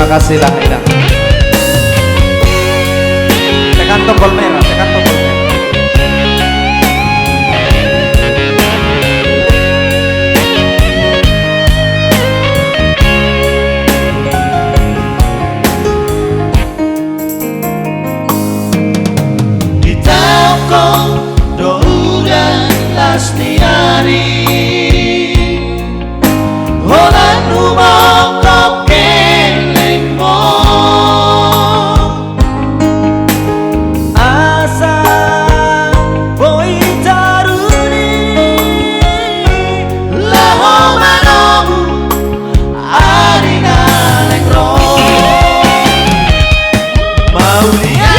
kasih lah Ida. Tekan tombol merah, tekan tombol merah. Di toko do udah lasniari Holan rumah kau keleng mo Asa boy taruni Laho manomu arina lengro Maulia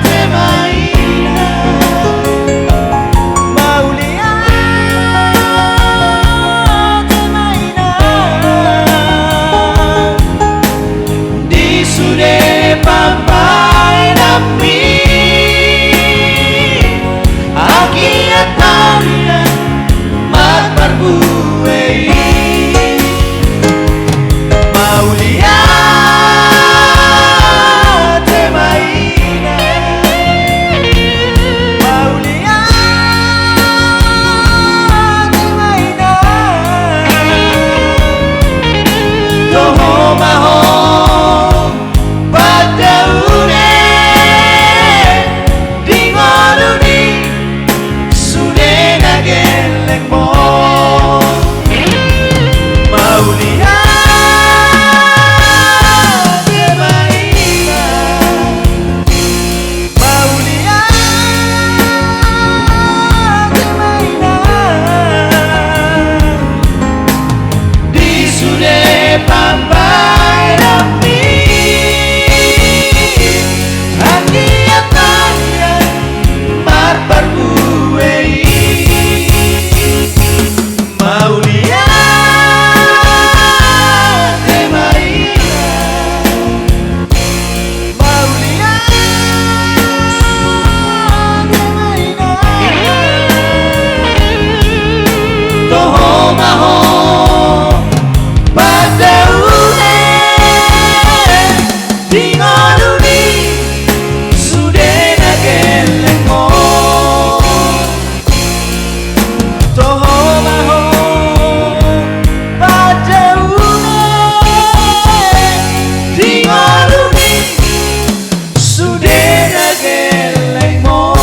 temaina Maulia temaina Di sude pampai napi Akia taria mat barbuei Maulia temaina Maulia temaina Toho maho Padaune Dingoruni Sude nageleng mo Maulia temaina Maulia temaina Di sude pampai rapi Hati atanya mar barbuei Maulia temaina Maulia temaina Toho maho Padaune Dingoruni Sude nageleng mo Toho maho padaune Dingoruni Sude nageleng mo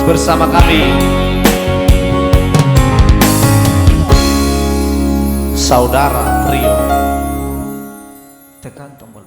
bersama kami saudara trio